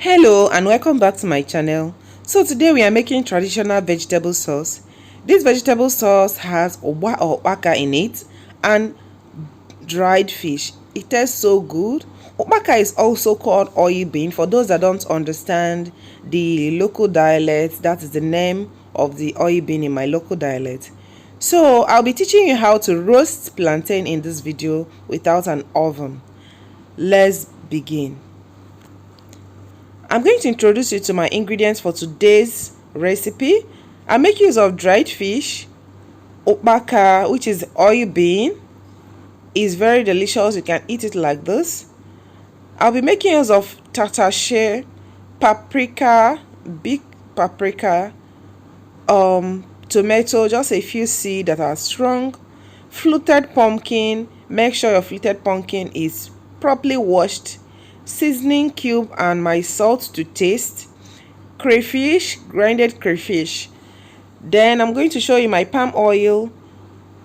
Hello and welcome back to my channel. So today we are making traditional vegetable sauce. This vegetable sauce has ugba or Ukpaka in it and dried fish. It tastes so good. Ukpaka is also called oil bean. For those that don't understand the local dialect, that is the name of the oil bean in my local dialect. So I'll be teaching you how to roast plantain in this video without an oven. Let's begin. I'm going to introduce you to my ingredients for today's recipe. I make use of dried fish, Ukpaka, which is oil bean. It's very delicious. You can eat it like this. I'll be making use of Tatashe, paprika, big paprika, tomato, just a few seeds that are strong, fluted pumpkin. Make sure your fluted pumpkin is properly washed, seasoning cube and my salt to taste, crayfish, grinded crayfish. Then I'm going to show you my palm oil,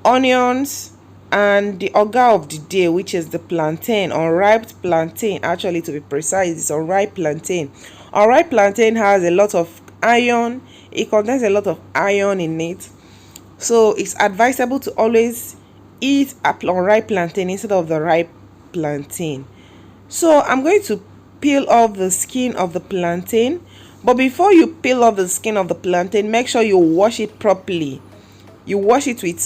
onions, and the ugba of the day, which is the plantain, unripe plantain. Actually, to be precise, it's unripe plantain. Unripe plantain has a lot of iron. It contains a lot of iron in it, so it's advisable to always eat unripe plantain instead of the ripe plantain. So I'm going to peel off the skin of the plantain, but before you peel off the skin of the plantain, make sure you wash it properly. You wash it with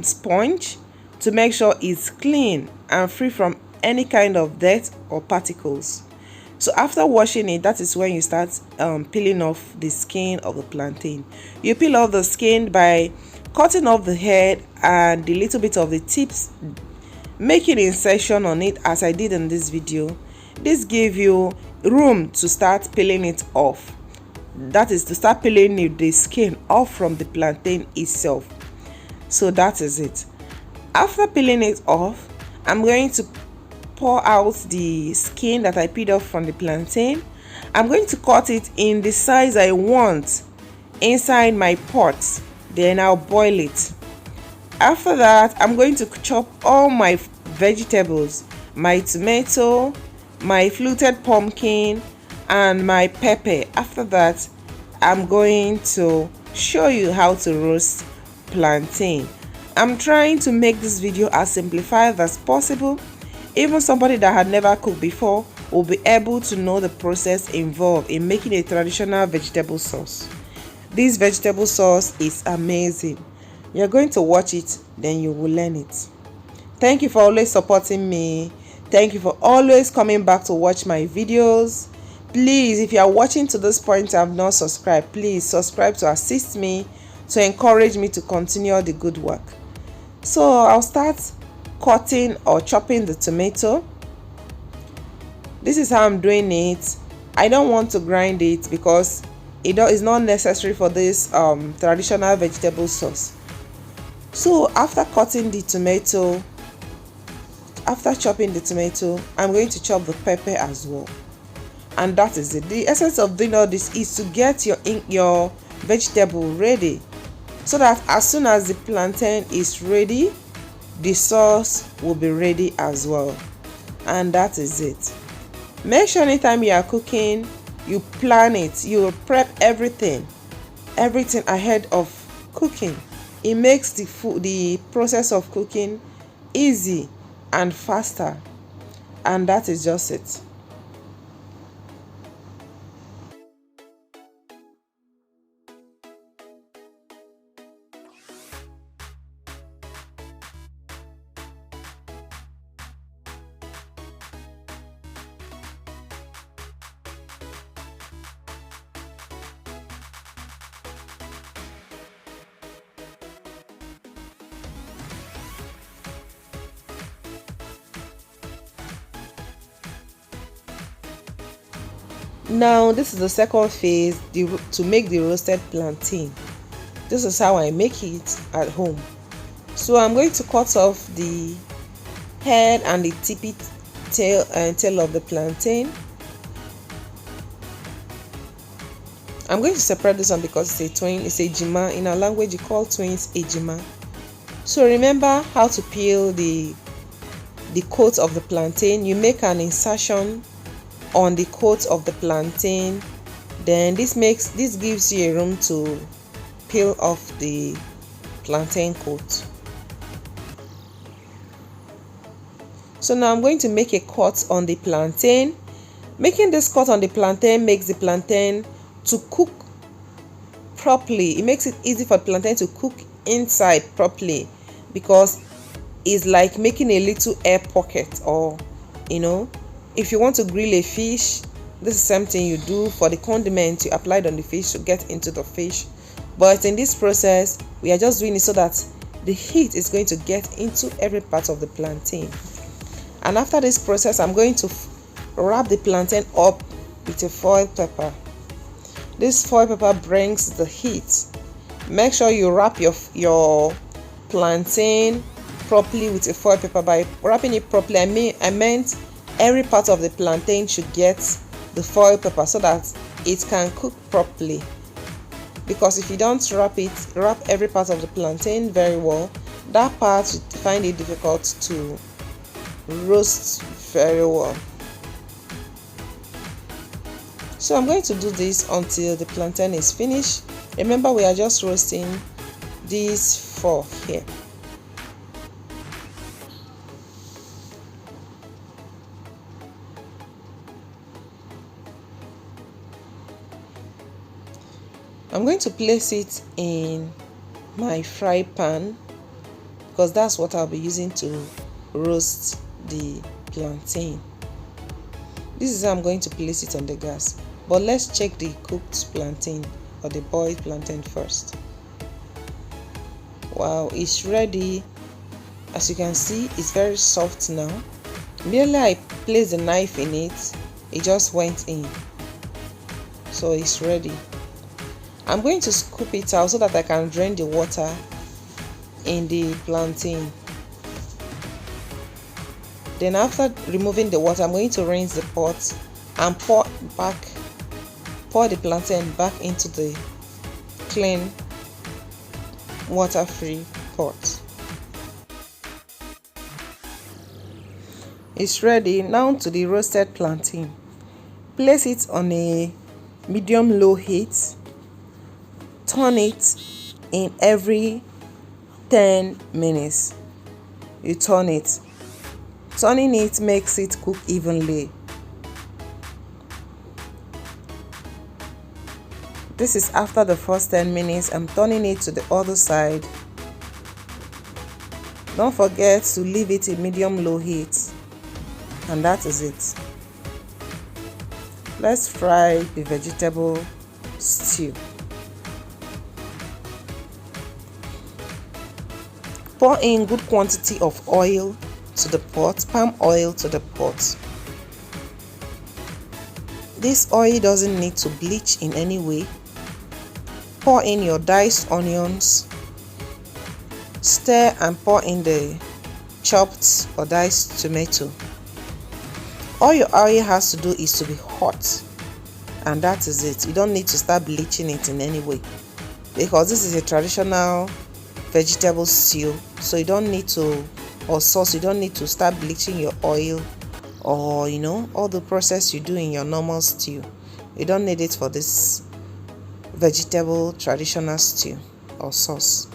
sponge to make sure it's clean and free from any kind of dirt or particles. So after washing it, that is when you start peeling off the skin of the plantain. You peel off the skin by cutting off the head and the little bit of the tips, making incision on it as I did in this video. This gives you room to start peeling it off. That is to start peeling the skin off from the plantain itself. So that is it. After peeling it off, I'm going to pour out the skin that I peeled off from the plantain. I'm going to cut it in the size I want inside my pot. Then I'll boil it. After that, I'm going to chop all my vegetables, my tomato, my fluted pumpkin, and my pepper. After that, I'm going to show you how to roast plantain. I'm trying to make this video as simplified as possible. Even somebody that had never cooked before will be able to know the process involved in making a traditional vegetable sauce. This vegetable sauce is amazing. You're going to watch it, then you will learn it. Thank you for always supporting me. Thank you for always coming back to watch my videos. Please, if you are watching to this point and have not subscribed, please subscribe to assist me, to encourage me to continue the good work. So I'll start cutting or chopping the tomato. This is how I'm doing it. I don't want to grind it because it is not necessary for this traditional vegetable sauce. So after cutting the tomato, after chopping the tomato, I'm going to chop the pepper as well. And that is it. The essence of doing all this is to get your vegetable ready, so that as soon as the plantain is ready, the sauce will be ready as well. And that is it. Make sure anytime you are cooking, you plan it, you prep everything ahead of cooking. It makes the process of cooking easy and faster. And that is just it. Now this is the second phase, to make the roasted plantain. This is how I make it at home. So I'm going to cut off the head and the tippy tail of the plantain. I'm going to separate this one because it's a twin, it's a jima. In our language, you call twins a jima. So remember how to peel the coat of the plantain. You make an insertion on the coat of the plantain. Then this gives you a room to peel off the plantain coat. So now I'm going to make a cut on the plantain. Making this cut on the plantain makes the plantain to cook properly. It makes it easy for the plantain to cook inside properly, because it's like making a little air pocket. Or if you want to grill a fish, this is something you do. For the condiment, you apply it on the fish to get into the fish. But in this process, we are just doing it so that the heat is going to get into every part of the plantain. And after this process, I'm going to wrap the plantain up with a foil paper. This foil paper brings the heat. Make sure you wrap your plantain properly with a foil paper. By wrapping it properly, I meant every part of the plantain should get the foil paper so that it can cook properly. Because if you don't wrap every part of the plantain very well, that part you find it difficult to roast very well. So I'm going to do this until the plantain is finished. Remember, we are just roasting these 4 here. I'm going to place it in my fry pan, because that's what I'll be using to roast the plantain. This is how I'm going to place it on the gas. But let's check the cooked plantain or the boiled plantain first. Wow, it's ready. As you can see, it's very soft now. Merely I placed the knife in it, it just went in. So it's ready. I'm going to scoop it out so that I can drain the water in the plantain. Then after removing the water, I'm going to rinse the pot and pour the plantain back into the clean water-free pot. It's ready. Now to the roasted plantain. Place it on a medium-low heat. Turn it in every 10 minutes. You turn it. Turning it makes it cook evenly. This is after the first 10 minutes. I'm turning it to the other side. Don't forget to leave it in medium-low heat. And that is it. Let's fry the vegetable stew. Pour in good quantity of oil to the pot, palm oil to the pot. This oil doesn't need to bleach in any way. Pour in your diced onions. Stir and pour in the chopped or diced tomato. All your oil has to do is to be hot, and that is it. You don't need to start bleaching it in any way, because this is a traditional vegetable stew, so you don't need to, or sauce, you don't need to start bleaching your oil, or all the process you do in your normal stew. You don't need it for this vegetable traditional stew or sauce.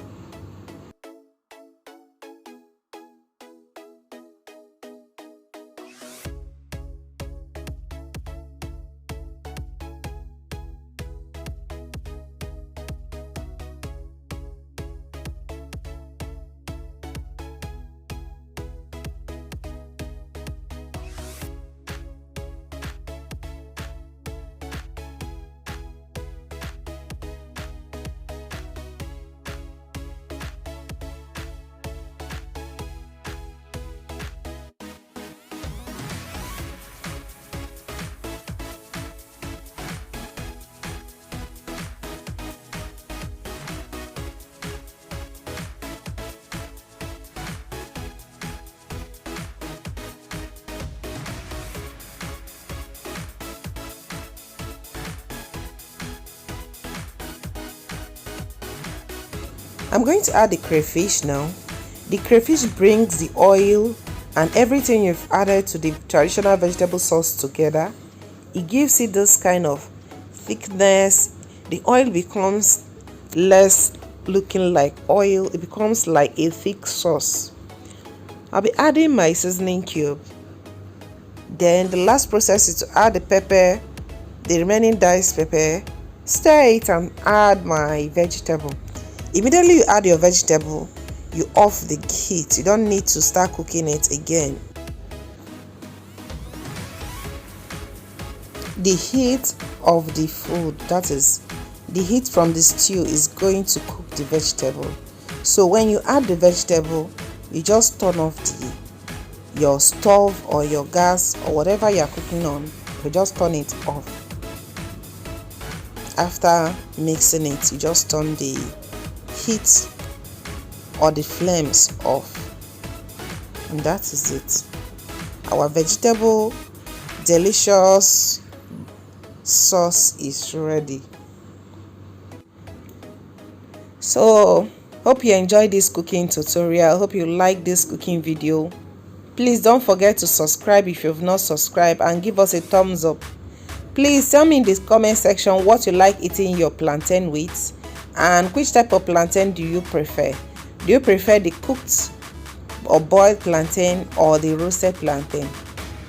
I'm going to add the crayfish now. The crayfish brings the oil and everything you've added to the traditional vegetable sauce together. it gives it this kind of thickness. The oil becomes less looking like oil, it becomes like a thick sauce. I'll be adding my seasoning cube. Then the last process is to add the pepper, the remaining diced pepper, stir it and add my vegetable. Immediately you add your vegetable, you off the heat. You don't need to start cooking it again. The heat of the food, that is the heat from the stew, is going to cook the vegetable. So when you add the vegetable, you just turn off your stove or your gas or whatever you are cooking on. You just turn it off. After mixing it, you just turn the heat or the flames off, and that is it. Our vegetable delicious sauce is ready. So hope you enjoyed this cooking tutorial. Hope you like this cooking video. Please don't forget to subscribe if you've not subscribed, and give us a thumbs up. Please tell me in the comment section what you like eating your plantain with, and which type of plantain do you prefer. Do you prefer the cooked or boiled plantain or the roasted plantain?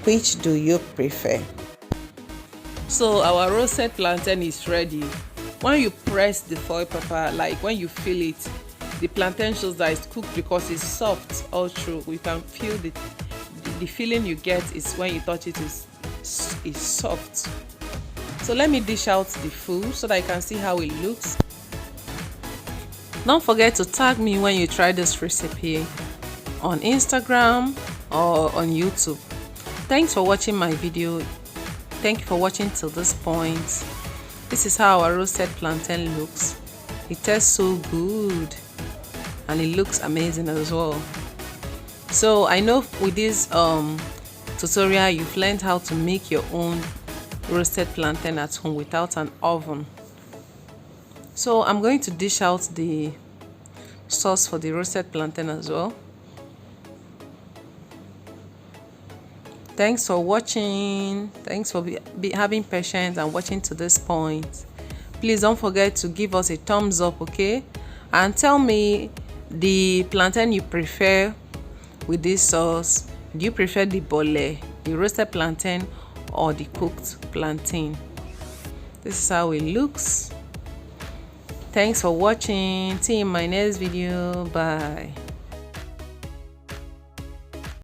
Which do you prefer? So our roasted plantain is ready. When you press the foil paper, like when you feel it, the plantain shows that it's cooked because it's soft all through. We can feel the feeling you get is when you touch it is soft. So let me dish out the food so that you can see how it looks. Don't forget to tag me when you try this recipe on Instagram or on YouTube. Thanks for watching my video. Thank you for watching till this point. This is how our roasted plantain looks. It tastes so good and it looks amazing as well. So I know with this tutorial you've learned how to make your own roasted plantain at home without an oven. So I'm going to dish out the sauce for the roasted plantain as well. Thanks for watching. Thanks for having patience and watching to this point. Please don't forget to give us a thumbs up, okay? And tell me the plantain you prefer with this sauce. Do you prefer the bole, the roasted plantain, or the cooked plantain? This is how it looks. Thanks for watching. See you in my next video. Bye.